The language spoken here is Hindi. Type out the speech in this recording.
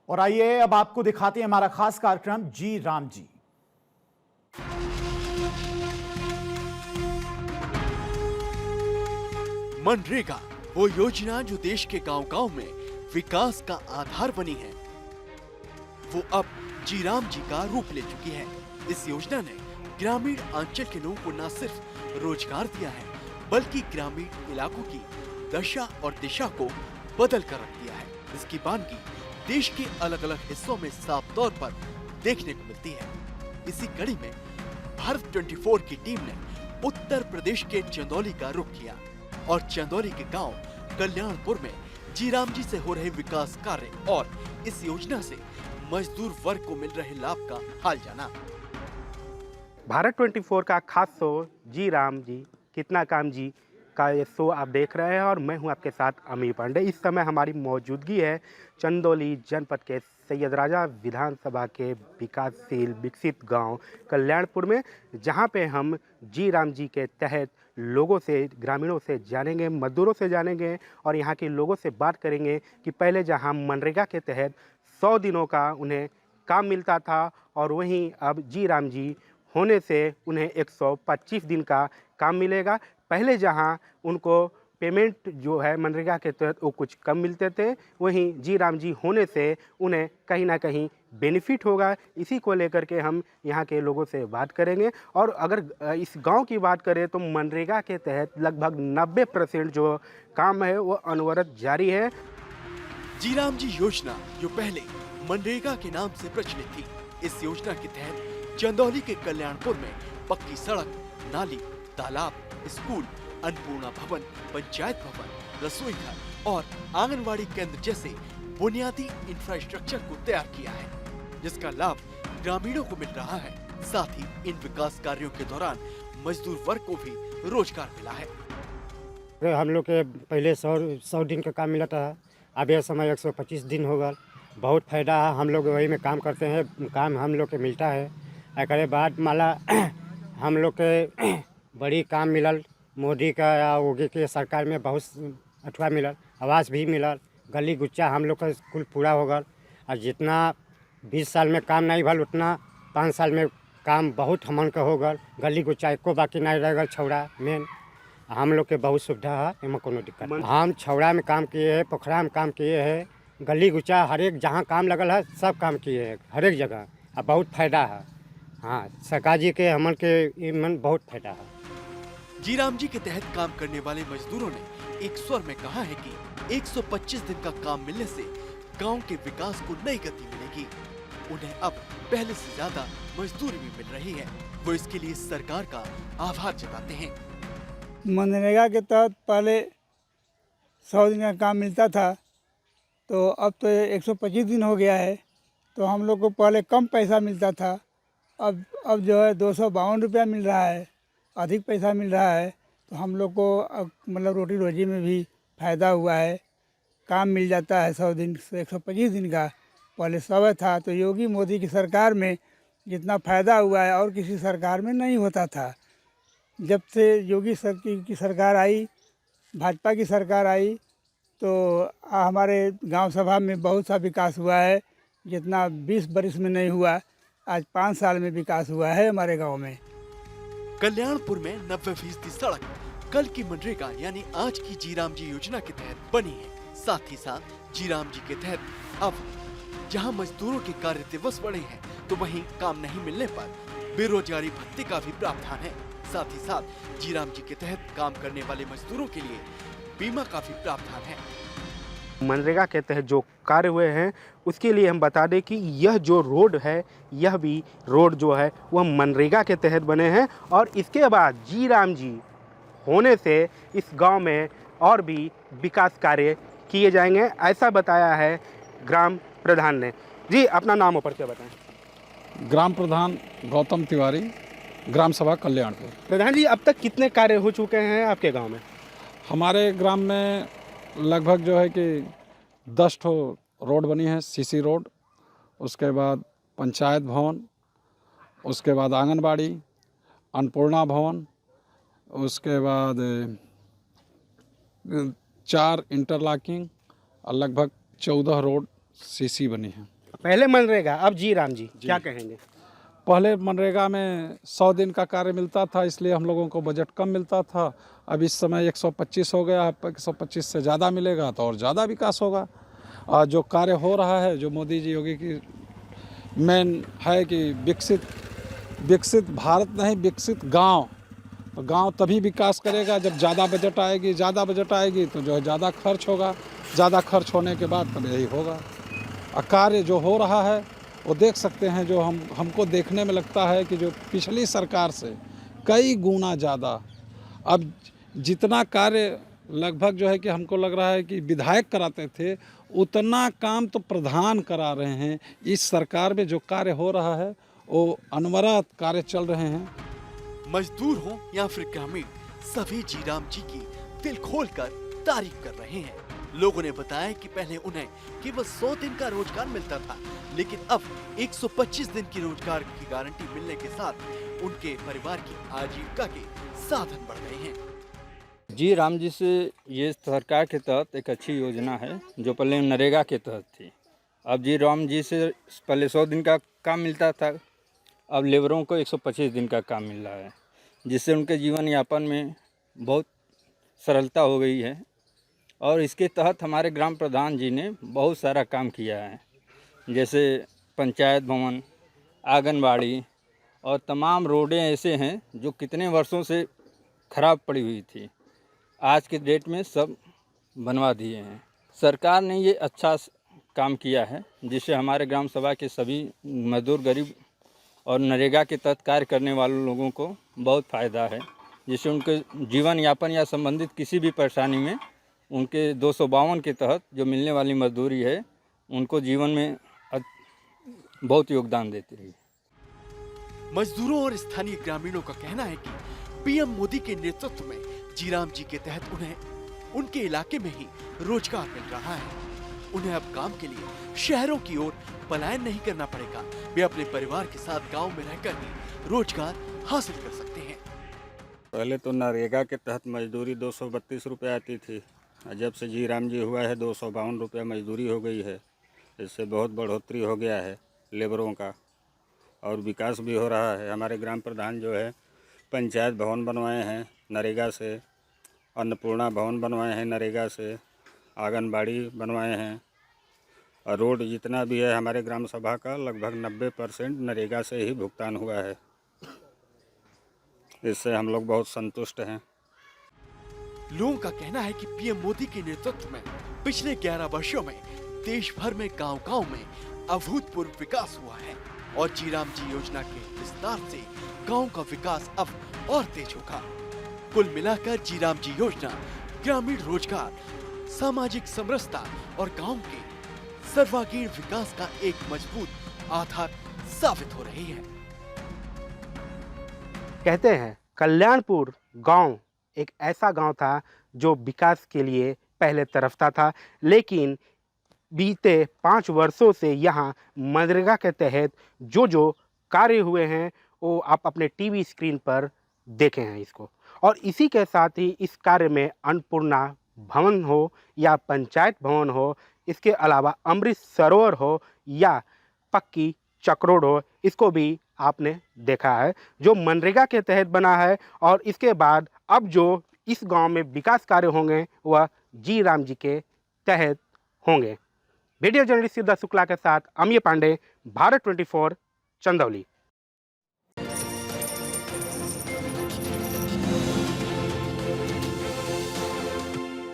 और आइए अब आपको दिखाते हैं हमारा खास कार्यक्रम जी राम जी। मनरेगा वो योजना जो देश के गांव-गांव में विकास का आधार बनी है, वो अब जी राम जी का रूप ले चुकी है। इस योजना ने ग्रामीण अंचल के लोगों को न सिर्फ रोजगार दिया है, बल्कि ग्रामीण इलाकों की दशा और दिशा को बदल कर रख दिया है। इसकी बानगी देश के अलग अलग हिस्सों में साफ तौर पर देखने को मिलती है। इसी कड़ी में भारत 24 की टीम ने उत्तर प्रदेश के चंदौली का रुख किया और चंदौली के गांव कल्याणपुर में जी राम जी से हो रहे विकास कार्य और इस योजना से मजदूर वर्ग को मिल रहे लाभ का हाल जाना। भारत 24 का खास शो जी राम जी कितना काम जी का ये शो आप देख रहे हैं और मैं हूं आपके साथ अमीर पांडे। इस समय हमारी मौजूदगी है चंदौली जनपद के सैयद राजा विधानसभा के विकासशील विकसित गांव कल्याणपुर में, जहां पे हम जी राम जी के तहत लोगों से, ग्रामीणों से जानेंगे, मजदूरों से जानेंगे और यहाँ के लोगों से बात करेंगे कि पहले जहां मनरेगा के तहत 100 दिनों का उन्हें काम मिलता था और वहीं अब जी राम जी होने से उन्हें 125 दिन का काम मिलेगा। पहले जहां उनको पेमेंट जो है मनरेगा के तहत वो कुछ कम मिलते थे, वहीं जी राम जी होने से उन्हें कहीं ना कहीं बेनिफिट होगा। इसी को लेकर के हम यहाँ के लोगों से बात करेंगे। और अगर इस गांव की बात करें तो मनरेगा के तहत लगभग 90% जो काम है वो अनवरत जारी है। जी राम जी योजना जो पहले मनरेगा के नाम से प्रचलित थी, इस योजना के तहत चंदौली के कल्याणपुर में पक्की सड़क, नाली, तालाब, स्कूल, अन्नपूर्णा भवन, पंचायत भवन, रसोई घर और आंगनवाड़ी केंद्र जैसे बुनियादी इंफ्रास्ट्रक्चर को तैयार किया है, जिसका लाभ ग्रामीणों को मिल रहा है। साथ ही इन विकास कार्यों के दौरान मजदूर वर्ग को भी रोजगार मिला है। हम लोग के पहले 100 दिन का काम मिला था, अब यह समय 125 दिन होगा। बहुत फायदा है, हम लोग वही में काम करते हैं, काम हम लोग के मिलता है। एकरे बाद माला हम लोग के बड़ी काम मिलल, मोदी का या योगी के सरकार में बहुत अठवा मिलल, आवास भी मिलल, गली गुच्चा हम लोग का कुल पूरा हो गल। और जितना 20 साल में काम नहीं भल उतना 5 साल में काम बहुत हमन का हो गल। गली गुच्चा एको बाकी नहीं रह गल। छौड़ा मेन हम लोग के बहुत सुविधा है, एमा कोनो दिक्कत नहीं। हम छौड़ा में काम किए हैं, पोखरा में काम किए हैं, गली गुच्चा हर एक जहाँ काम लगल है सब काम किए हैं, हर एक जगह। अब बहुत फायदा है। हाँ, सरकार जी के हमन के मन बहुत फायदा है। जी राम जी के तहत काम करने वाले मजदूरों ने एक स्वर में कहा है कि 125 दिन का काम मिलने से गांव के विकास को नई गति मिलेगी। उन्हें अब पहले से ज्यादा मजदूरी भी मिल रही है। वो इसके लिए सरकार का आभार जताते हैं। मनरेगा के तहत पहले 100 दिन का काम मिलता था, तो अब तो 125 दिन हो गया है। तो हम लोग को पहले कम पैसा मिलता था, अब जो है 252 रुपया मिल रहा है, अधिक पैसा मिल रहा है। तो हम लोग को अब मतलब रोटी रोजी में भी फ़ायदा हुआ है। काम मिल जाता है 100 दिन से 125 दिन का। पहले 100 था, तो योगी मोदी की सरकार में जितना फ़ायदा हुआ है और किसी सरकार में नहीं होता था। जब से योगी की सरकार आई, भाजपा की सरकार आई, तो हमारे गांव सभा में बहुत सा विकास हुआ है, जितना 20 बरिस में नहीं हुआ। आज 5 साल में विकास हुआ है हमारे गांव में। कल्याणपुर में 90% सड़क कल की मनरेगा यानी आज की जी राम जी योजना के तहत बनी है। साथ ही साथ जी राम जी के तहत अब जहां मजदूरों के कार्य दिवस बढ़े हैं, तो वहीं काम नहीं मिलने पर बेरोजगारी भत्ते का भी प्रावधान है। साथ ही साथ जी राम जी के तहत काम करने वाले मजदूरों के लिए बीमा का भी प्रावधान है। मनरेगा के तहत जो कार्य हुए हैं उसके लिए हम बता दें कि यह जो रोड है, यह भी रोड जो है वह मनरेगा के तहत बने हैं और इसके बाद जी राम जी होने से इस गांव में और भी विकास कार्य किए जाएंगे, ऐसा बताया है ग्राम प्रधान ने। जी, अपना नाम ऊपर से बताएं। ग्राम प्रधान गौतम तिवारी, ग्राम सभा कल्याणपुर। प्रधान जी, अब तक कितने कार्य हो चुके हैं आपके गाँव में? हमारे ग्राम में लगभग जो है कि 10 ठो रोड बनी है, सीसी रोड, उसके बाद पंचायत भवन, उसके बाद आंगनबाड़ी, अन्नपूर्णा भवन, उसके बाद 4 इंटरलॉकिंग और लगभग 14 रोड सीसी बनी है। पहले मनरेगा, अब जी राम जी, क्या कहेंगे? पहले मनरेगा में 100 दिन का कार्य मिलता था, इसलिए हम लोगों को बजट कम मिलता था। अब इस समय 125 हो गया, 125 से ज़्यादा मिलेगा तो और ज़्यादा विकास होगा। और जो कार्य हो रहा है, जो मोदी जी योगी की मेन है कि विकसित भारत नहीं, विकसित गांव। तो गांव तभी विकास करेगा जब ज़्यादा बजट आएगी तो जो है ज़्यादा खर्च होगा, ज़्यादा खर्च होने के बाद तब यही होगा। और कार्य जो हो रहा है वो देख सकते हैं, जो हमको देखने में लगता है कि जो पिछली सरकार से कई गुना ज़्यादा अब जितना कार्य लगभग जो है कि हमको लग रहा है कि विधायक कराते थे, उतना काम तो प्रधान करा रहे हैं। इस सरकार में जो कार्य हो रहा है वो अनवरत कार्य चल रहे हैं। मजदूर हो या फिर ग्रामीण, सभी जीराम जी की दिल खोलकर तारीफ कर रहे हैं। लोगों ने बताया कि पहले उन्हें केवल 100 दिन का रोजगार मिलता था, लेकिन अब 125 दिन की रोजगार की गारंटी मिलने के साथ उनके परिवार की आजीविका के साधन बढ़ गए हैं। जी राम जी से ये सरकार के तहत एक अच्छी योजना है, जो पहले नरेगा के तहत थी। अब जी राम जी से पहले 100 दिन का काम मिलता था, अब लेबरों को 125 दिन का काम मिल रहा है, जिससे उनके जीवन यापन में बहुत सरलता हो गई है। और इसके तहत हमारे ग्राम प्रधान जी ने बहुत सारा काम किया है, जैसे पंचायत भवन, आंगनबाड़ी और तमाम रोडें ऐसे हैं जो कितने वर्षों से खराब पड़ी हुई थी, आज के डेट में सब बनवा दिए हैं। सरकार ने ये अच्छा काम किया है, जिससे हमारे ग्राम सभा के सभी मजदूर, गरीब और नरेगा के तहत कार्य करने वाले लोगों को बहुत फ़ायदा है, जिससे उनके जीवन यापन या संबंधित किसी भी परेशानी में उनके 252 के तहत जो मिलने वाली मजदूरी है, उनको जीवन में बहुत योगदान देती है। मजदूरों और स्थानीय ग्रामीणों का कहना है कि पीएम मोदी के नेतृत्व में जीराम जी के तहत उन्हें उनके इलाके में ही रोजगार मिल रहा है। उन्हें अब काम के लिए शहरों की ओर पलायन नहीं करना पड़ेगा, वे अपने परिवार के साथ गांव में रहकर ही रोजगार हासिल कर सकते हैं। पहले तो नरेगा के तहत मजदूरी 232 रुपये आती थी, जब से जी राम जी हुआ है 252 रुपये मजदूरी हो गई है। इससे बहुत बढ़ोतरी हो गया है लेबरों का, और विकास भी हो रहा है। हमारे ग्राम प्रधान जो है पंचायत भवन बनवाए हैं नरेगा से, अन्नपूर्णा भवन बनवाए हैं नरेगा से, आंगनबाड़ी बनवाए हैं, और रोड जितना भी है हमारे ग्राम सभा का लगभग 90% नरेगा से ही भुगतान हुआ है। इससे हम लोग बहुत संतुष्ट हैं। लोगों का कहना है कि पीएम मोदी के नेतृत्व में पिछले 11 वर्षों में देश भर में गांव-गांव में अभूतपूर्व विकास हुआ है, और जीराम जी योजना के विस्तार से गांव का विकास अब और तेज होगा। कुल मिलाकर जीराम जी योजना ग्रामीण रोजगार, सामाजिक समरसता और गांव के सर्वांगीण विकास का एक मजबूत आधार साबित हो रही है। कहते हैं कल्याणपुर गांव एक ऐसा गांव था जो विकास के लिए पहले तरफता था, लेकिन बीते 5 वर्षों से यहाँ मनरेगा के तहत जो कार्य हुए हैं वो आप अपने टीवी स्क्रीन पर देखे हैं इसको। और इसी के साथ ही इस कार्य में अन्नपूर्णा भवन हो या पंचायत भवन हो, इसके अलावा अमृत सरोवर हो या पक्की चक्रोड हो, इसको भी आपने देखा है जो मनरेगा के तहत बना है। और इसके बाद अब जो इस गांव में विकास कार्य होंगे वह जी राम जी के तहत होंगे। वीडियो जर्नलिस्ट सिद्धार्थ शुक्ला के साथ अमीय पांडे, भारत 24, चंदौली।